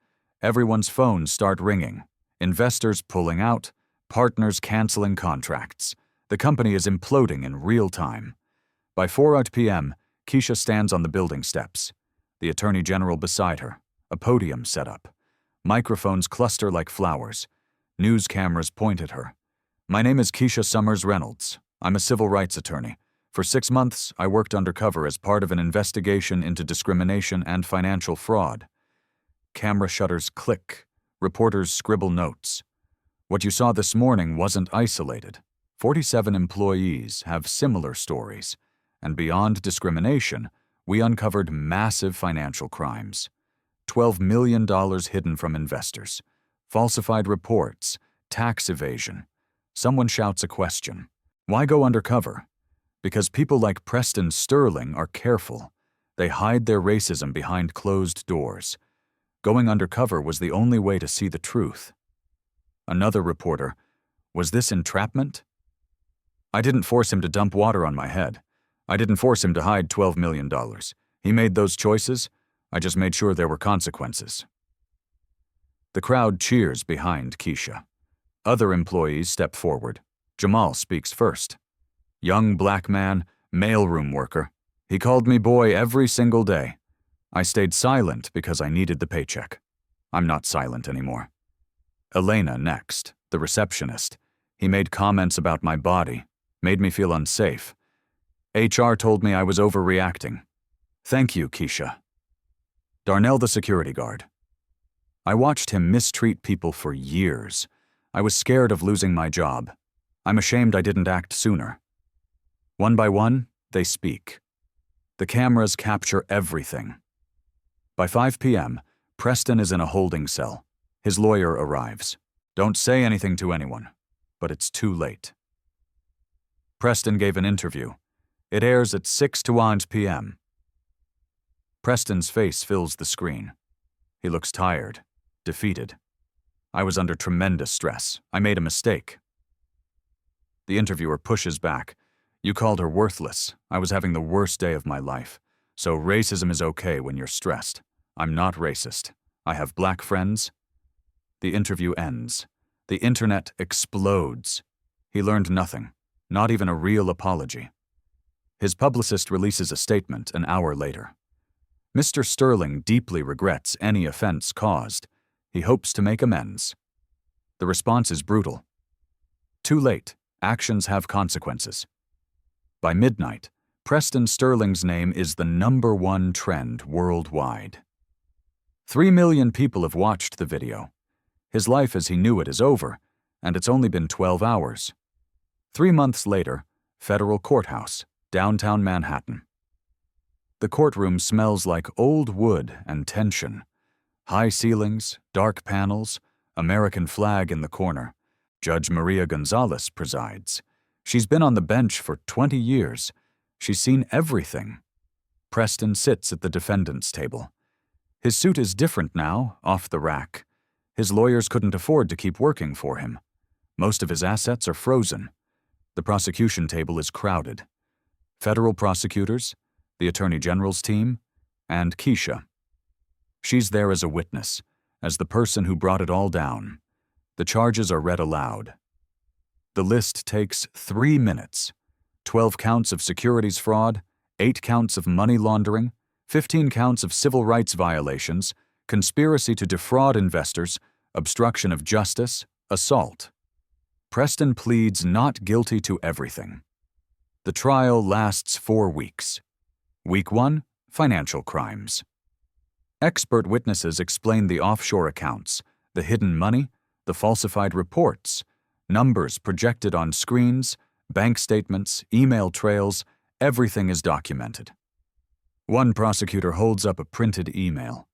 A: Everyone's phones start ringing. Investors pulling out. Partners canceling contracts. The company is imploding in real time. By 4:00 p.m., Keisha stands on the building steps. The Attorney General beside her. A podium set up. Microphones cluster like flowers. News cameras point at her. "My name is Keisha Summers Reynolds. I'm a civil rights attorney. For 6 months, I worked undercover as part of an investigation into discrimination and financial fraud." Camera shutters click. Reporters scribble notes. What you saw this morning wasn't isolated. 47 employees have similar stories. And beyond discrimination, we uncovered massive financial crimes. $12 million hidden from investors. Falsified reports. Tax evasion. Someone shouts a question. Why go undercover? Because people like Preston Sterling are careful. They hide their racism behind closed doors. Going undercover was the only way to see the truth. Another reporter. Was this entrapment? I didn't force him to dump water on my head. I didn't force him to hide $12 million. He made those choices. I just made sure there were consequences. The crowd cheers behind Keisha. Other employees step forward. Jamal speaks first. Young black man, mailroom worker. He called me boy every single day. I stayed silent because I needed the paycheck. I'm not silent anymore. Elena next, the receptionist. He made comments about my body, made me feel unsafe. HR told me I was overreacting. Thank you, Keisha. Darnell, the security guard. I watched him mistreat people for years. I was scared of losing my job. I'm ashamed I didn't act sooner. One by one, they speak. The cameras capture everything. By 5 p.m., Preston is in a holding cell. His lawyer arrives. Don't say anything to anyone, but it's too late. Preston gave an interview. It airs at 6:20 p.m. Preston's face fills the screen. He looks tired, defeated. I was under tremendous stress. I made a mistake. The interviewer pushes back. You called her worthless. I was having the worst day of my life. So racism is okay when you're stressed. I'm not racist. I have black friends. The interview ends. The internet explodes. He learned nothing, not even a real apology. His publicist releases a statement an hour later. Mr. Sterling deeply regrets any offense caused. He hopes to make amends. The response is brutal. Too late. Actions have consequences. By midnight, Preston Sterling's name is the #1 trend worldwide. 3 million people have watched the video. His life as he knew it is over, and it's only been 12 hours. 3 months later, federal courthouse, downtown Manhattan. The courtroom smells like old wood and tension. High ceilings, dark panels, American flag in the corner. Judge Maria Gonzalez presides. She's been on the bench for 20 years. She's seen everything. Preston sits at the defendant's table. His suit is different now, off the rack. His lawyers couldn't afford to keep working for him. Most of his assets are frozen. The prosecution table is crowded. Federal prosecutors, the Attorney General's team, and Keisha. She's there as a witness, as the person who brought it all down. The charges are read aloud. The list takes 3 minutes. 12 counts of securities fraud, 8 counts of money laundering, 15 counts of civil rights violations, conspiracy to defraud investors, obstruction of justice, assault. Preston pleads not guilty to everything. The trial lasts 4 weeks. Week 1, financial crimes. Expert witnesses explain the offshore accounts, the hidden money, the falsified reports, numbers projected on screens, bank statements, email trails, everything is documented. One prosecutor holds up a printed email.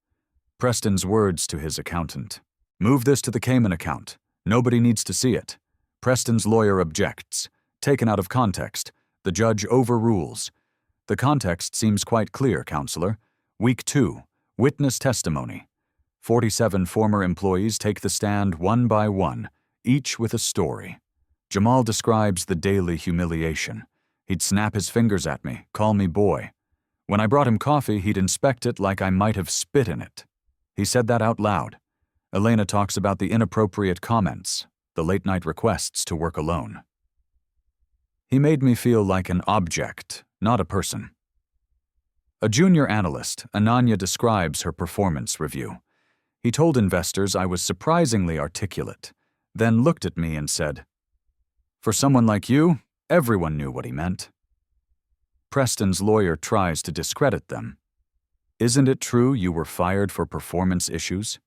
A: Preston's words to his accountant. Move this to the Cayman account. Nobody needs to see it. Preston's lawyer objects. Taken out of context. The judge overrules. The context seems quite clear, counselor. Week 2. Witness testimony. 47 former employees take the stand one by one, each with a story. Jamal describes the daily humiliation. He'd snap his fingers at me, call me boy. When I brought him coffee, he'd inspect it like I might have spit in it. He said that out loud. Elena talks about the inappropriate comments, the late-night requests to work alone. He made me feel like an object, not a person. A junior analyst, Ananya, describes her performance review. He told investors I was surprisingly articulate, then looked at me and said, "For someone like you, everyone knew what he meant." Preston's lawyer tries to discredit them. "Isn't it true you were fired for performance issues?"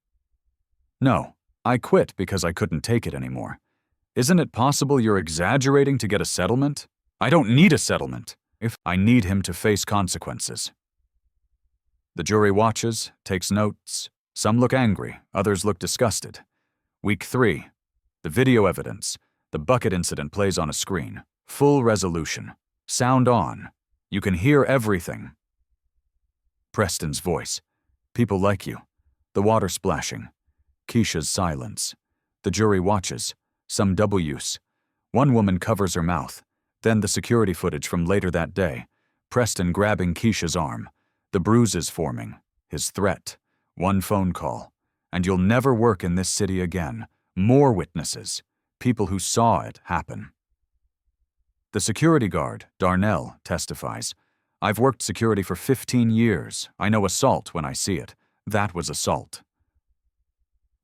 A: "No, I quit because I couldn't take it anymore." "Isn't it possible you're exaggerating to get a settlement?" "I don't need a settlement. If I need him to face consequences." The jury watches, takes notes. Some look angry, others look disgusted. Week 3. The video evidence. The bucket incident plays on a screen. Full resolution. Sound on. You can hear everything. Preston's voice. People like you. The water splashing. Keisha's silence. The jury watches. Some W's. One woman covers her mouth. Then the security footage from later that day. Preston grabbing Keisha's arm. The bruises forming. His threat. One phone call. And you'll never work in this city again. More witnesses. People who saw it happen. The security guard, Darnell, testifies. I've worked security for 15 years. I know assault when I see it. That was assault.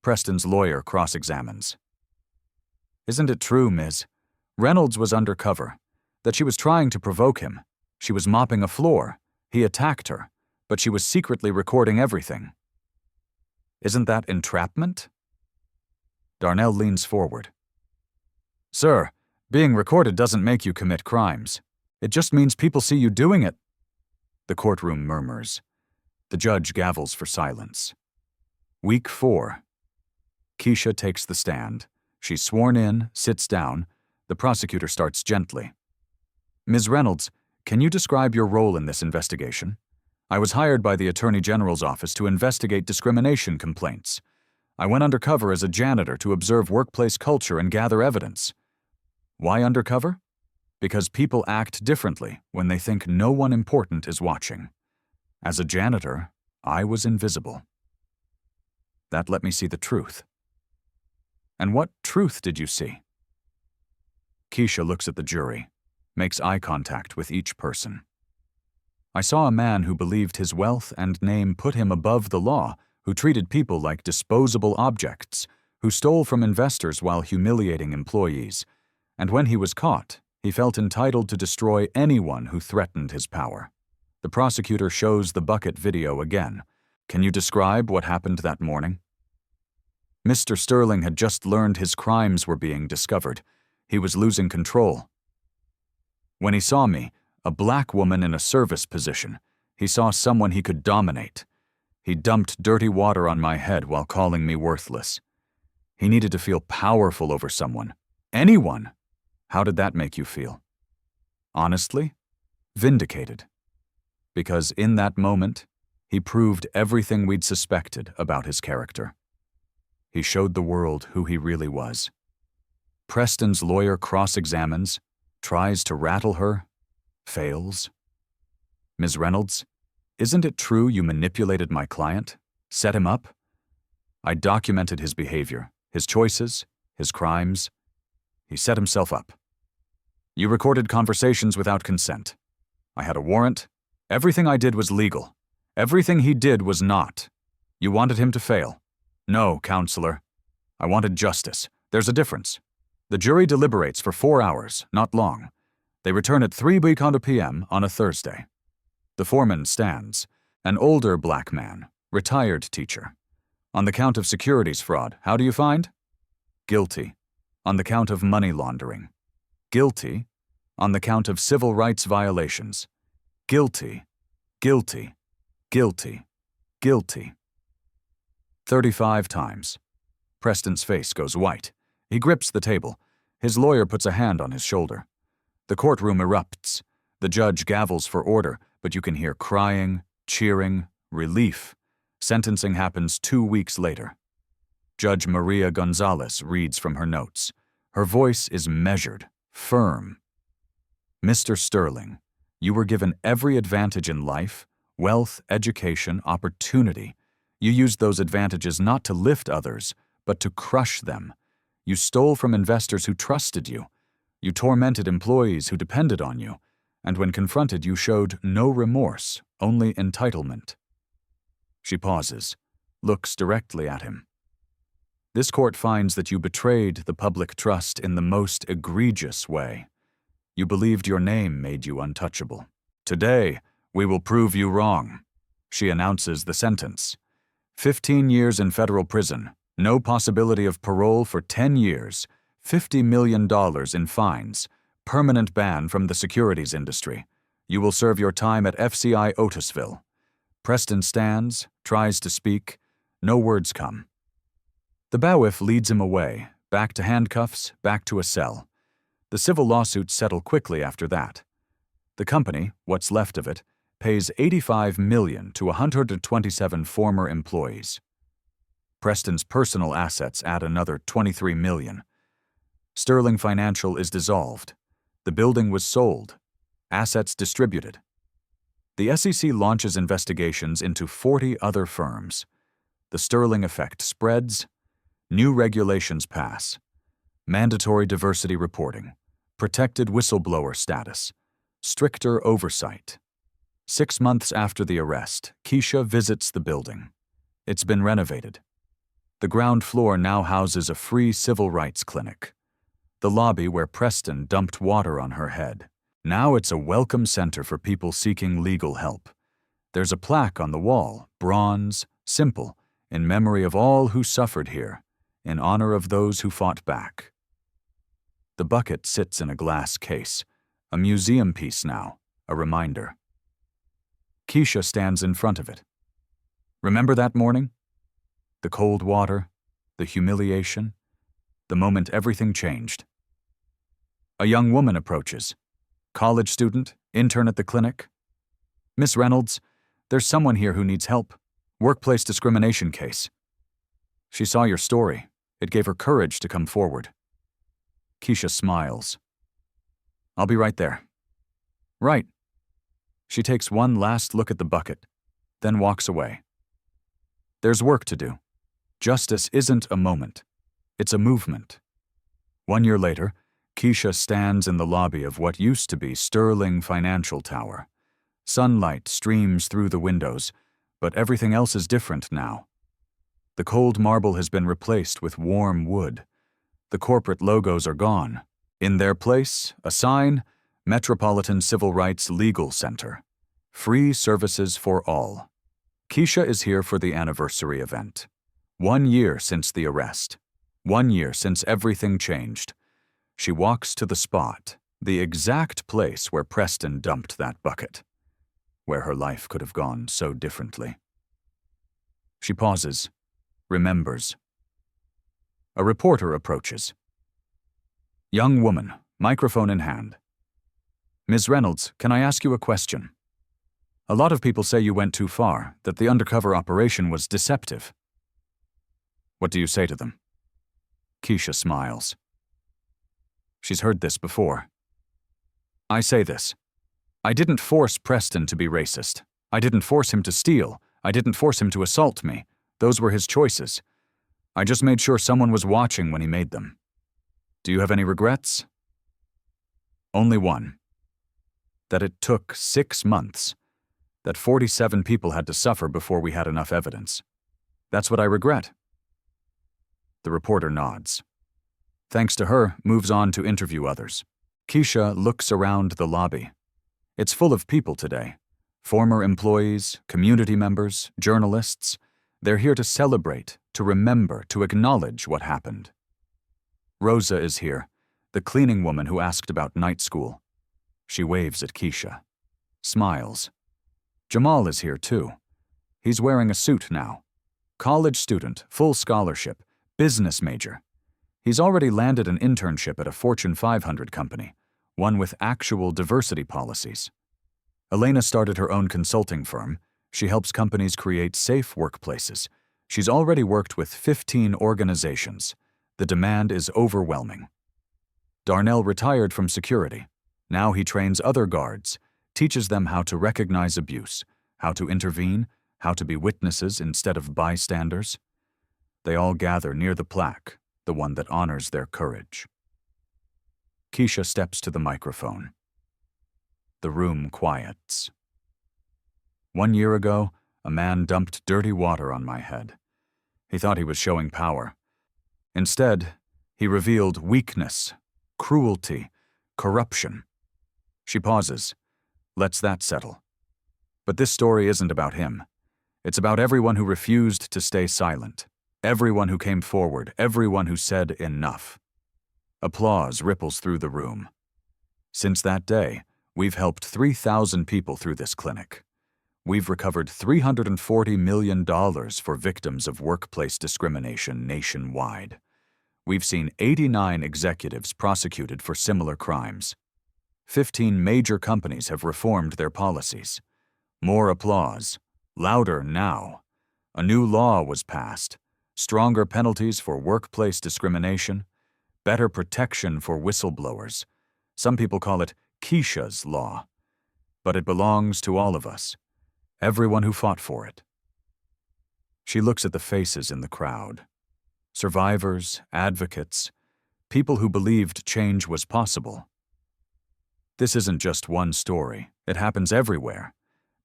A: Preston's lawyer cross-examines. Isn't it true, Ms. Reynolds was undercover, that she was trying to provoke him? She was mopping a floor. He attacked her, but she was secretly recording everything. Isn't that entrapment? Darnell leans forward. Sir, being recorded doesn't make you commit crimes. It just means people see you doing it. The courtroom murmurs. The judge gavels for silence. Week 4. Keisha takes the stand. She's sworn in, sits down. The prosecutor starts gently. Ms. Reynolds, can you describe your role in this investigation? I was hired by the Attorney General's office to investigate discrimination complaints. I went undercover as a janitor to observe workplace culture and gather evidence. Why undercover? Because people act differently when they think no one important is watching. As a janitor, I was invisible. That let me see the truth. And what truth did you see? Keisha looks at the jury, makes eye contact with each person. I saw a man who believed his wealth and name put him above the law, who treated people like disposable objects, who stole from investors while humiliating employees. And when he was caught, he felt entitled to destroy anyone who threatened his power. The prosecutor shows the bucket video again. Can you describe what happened that morning? Mr. Sterling had just learned his crimes were being discovered. He was losing control. When he saw me, a black woman in a service position, he saw someone he could dominate. He dumped dirty water on my head while calling me worthless. He needed to feel powerful over someone. Anyone! How did that make you feel? Honestly? Vindicated. Because in that moment, he proved everything we'd suspected about his character. He showed the world who he really was. Preston's lawyer cross-examines, tries to rattle her, fails. Ms. Reynolds, isn't it true you manipulated my client, set him up? I documented his behavior, his choices, his crimes. He set himself up. You recorded conversations without consent. I had a warrant. Everything I did was legal. Everything he did was not. You wanted him to fail. No, counselor. I wanted justice. There's a difference. The jury deliberates for 4 hours, not long. They return at 3:00 p.m. on a Thursday. The foreman stands, an older black man, retired teacher. On the count of securities fraud, how do you find? Guilty. On the count of money laundering. Guilty. On the count of civil rights violations. Guilty. Guilty. Guilty. Guilty. 35 times. Preston's face goes white. He grips the table. His lawyer puts a hand on his shoulder. The courtroom erupts. The judge gavels for order, but you can hear crying, cheering, relief. Sentencing happens 2 weeks later. Judge Maria Gonzalez reads from her notes. Her voice is measured, firm. Mr. Sterling, you were given every advantage in life, wealth, education, opportunity. You used those advantages not to lift others, but to crush them. You stole from investors who trusted you. You tormented employees who depended on you. And when confronted, you showed no remorse, only entitlement. She pauses, looks directly at him. This court finds that you betrayed the public trust in the most egregious way. You believed your name made you untouchable. Today, we will prove you wrong. She announces the sentence. 15 years in federal prison, no possibility of parole for 10 years, $50 million in fines, permanent ban from the securities industry. You will serve your time at FCI Otisville. Preston stands, tries to speak. No words come. The bailiff leads him away, Back to handcuffs, back to a cell. The civil lawsuits settle quickly after that. The company, what's left of it, pays $85 million to 127 former employees. Preston's personal assets add another $23 million. Sterling Financial is dissolved. The building was sold. Assets distributed. The SEC launches investigations into 40 other firms. The Sterling effect spreads. New regulations pass. Mandatory diversity reporting. Protected whistleblower status. Stricter oversight. 6 months after the arrest, Keisha visits the building. It's been renovated. The ground floor now houses a free civil rights clinic. The lobby where Preston dumped water on her head. Now it's a welcome center for people seeking legal help. There's a plaque on the wall, bronze, simple, in memory of all who suffered here, in honor of those who fought back. The bucket sits in a glass case, a museum piece now, a reminder. Keisha stands in front of it. Remember that morning? The cold water, the humiliation, the moment everything changed. A young woman approaches. College student, intern at the clinic. Miss Reynolds, there's someone here who needs help. Workplace discrimination case. She saw your story. It gave her courage to come forward. Keisha smiles. I'll be right there. Right. She takes one last look at the bucket, then walks away. There's work to do. Justice isn't a moment. It's a movement. 1 year later, Keisha stands in the lobby of what used to be Sterling Financial Tower. Sunlight streams through the windows, but everything else is different now. The cold marble has been replaced with warm wood. The corporate logos are gone. In their place, a sign, Metropolitan Civil Rights Legal Center. Free services for all. Keisha is here for the anniversary event. 1 year since the arrest. 1 year since everything changed. She walks to the spot, the exact place where Preston dumped that bucket, where her life could have gone so differently. She pauses, remembers. A reporter approaches. Young woman, microphone in hand. Ms. Reynolds, can I ask you a question? A lot of people say you went too far, that the undercover operation was deceptive. What do you say to them? Keisha smiles. She's heard this before. I say this. I didn't force Preston to be racist. I didn't force him to steal. I didn't force him to assault me. Those were his choices. I just made sure someone was watching when he made them. Do you have any regrets? Only one. That it took 6 months. That 47 people had to suffer before we had enough evidence. That's what I regret. The reporter nods. Thanks to her, moves on to interview others. Keisha looks around the lobby. It's full of people today. Former employees, community members, journalists. They're here to celebrate, to remember, to acknowledge what happened. Rosa is here, the cleaning woman who asked about night school. She waves at Keisha. Smiles. Jamal is here too. He's wearing a suit now. College student, full scholarship, business major. He's already landed an internship at a Fortune 500 company, one with actual diversity policies. Elena started her own consulting firm. She helps companies create safe workplaces. She's already worked with 15 organizations. The demand is overwhelming. Darnell retired from security. Now he trains other guards, teaches them how to recognize abuse, how to intervene, how to be witnesses instead of bystanders. They all gather near the plaque, the one that honors their courage. Keisha steps to the microphone. The room quiets. 1 year ago, a man dumped dirty water on my head. He thought he was showing power. Instead, he revealed weakness, cruelty, corruption. She pauses, lets that settle. But this story isn't about him. It's about everyone who refused to stay silent, everyone who came forward, everyone who said enough. Applause ripples through the room. Since that day, we've helped 3,000 people through this clinic. We've recovered $340 million for victims of workplace discrimination nationwide. we've seen 89 executives prosecuted for similar crimes. 15 major companies have reformed their policies. More applause. Louder now. A new law was passed. Stronger penalties for workplace discrimination. Better protection for whistleblowers. Some people call it Keisha's Law. But it belongs to all of us. Everyone who fought for it. She looks at the faces in the crowd. Survivors, advocates, people who believed change was possible. This isn't just one story. It happens everywhere.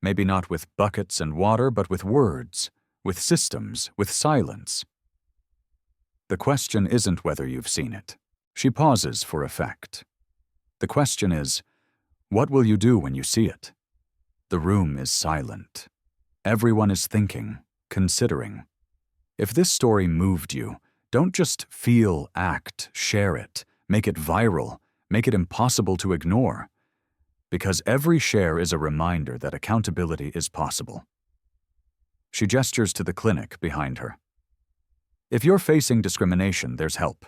A: Maybe not with buckets and water, but with words, with systems, with silence. The question isn't whether you've seen it. She pauses for effect. The question is, what will you do when you see it? The room is silent. Everyone is thinking, considering. If this story moved you, don't just feel, act, share it, make it viral, make it impossible to ignore. Because every share is a reminder that accountability is possible. She gestures to the clinic behind her. If you're facing discrimination, there's help.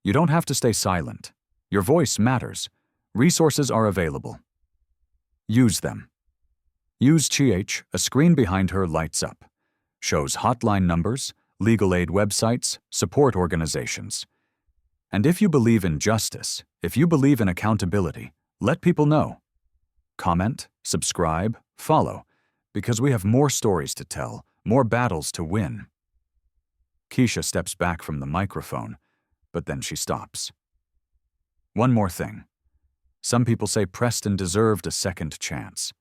A: You don't have to stay silent. Your voice matters. Resources are available. Use them. Use CH, a screen behind her lights up. Shows hotline numbers, legal aid websites, support organizations. And if you believe in justice, if you believe in accountability, let people know. Comment, subscribe, follow, because we have more stories to tell, more battles to win. Keisha steps back from the microphone, but then she stops. One more thing. Some people say Preston deserved a second chance,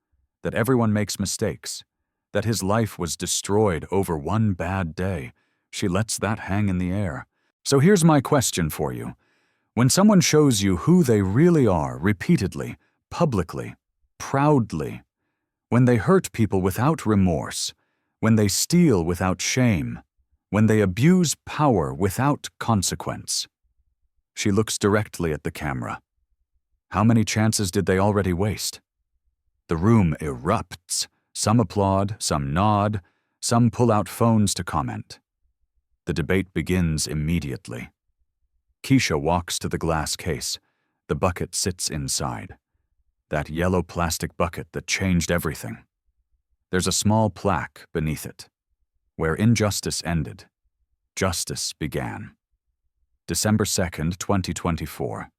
A: that everyone makes mistakes, that his life was destroyed over one bad day. She lets that hang in the air. So here's my question for you. When someone shows you who they really are repeatedly, publicly, proudly, when they hurt people without remorse, when they steal without shame, when they abuse power without consequence. She looks directly at the camera. How many chances did they already waste? The room erupts. Some applaud, some nod, some pull out phones to comment. The debate begins immediately. Keisha walks to the glass case. The bucket sits inside. That yellow plastic bucket that changed everything. There's a small plaque beneath it. Where injustice ended, justice began. December 2nd, 2024.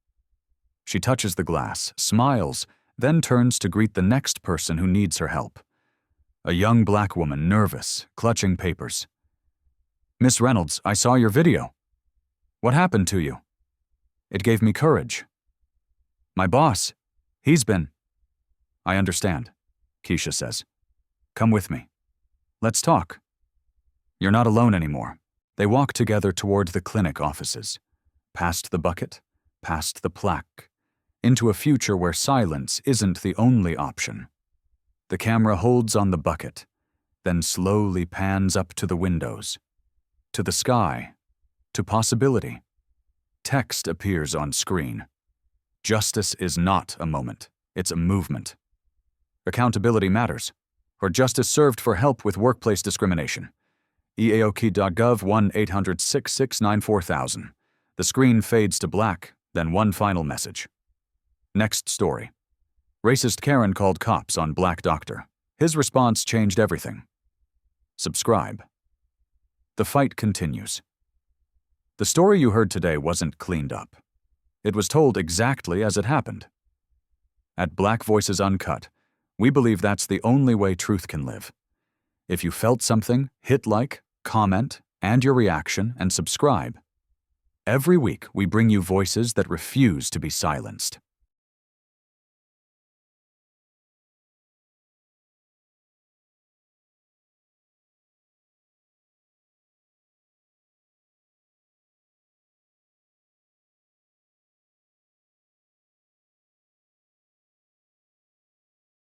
A: She touches the glass, smiles, then turns to greet the next person who needs her help. A young black woman, nervous, clutching papers. Miss Reynolds, I saw your video. What happened to you? It gave me courage. My boss, he's been... I understand, Keisha says. Come with me. Let's talk. You're not alone anymore. They walk together toward the clinic offices, past the bucket, past the plaque, into a future where silence isn't the only option. The camera holds on the bucket, then slowly pans up to the windows, to the sky, to possibility. Text appears on screen. Justice is not a moment, it's a movement. Accountability matters. For justice served for help with workplace discrimination. eaok.gov 1-800-669-4000. The screen fades to black, then one final message. Next story. Racist Karen called cops on black doctor. His response changed everything. Subscribe. The fight continues. The story you heard today wasn't cleaned up. It was told exactly as it happened. At Black Voices Uncut, we believe that's the only way truth can live. If you felt something, hit like, comment, and your reaction, and subscribe. Every week, we bring you voices that refuse to be silenced.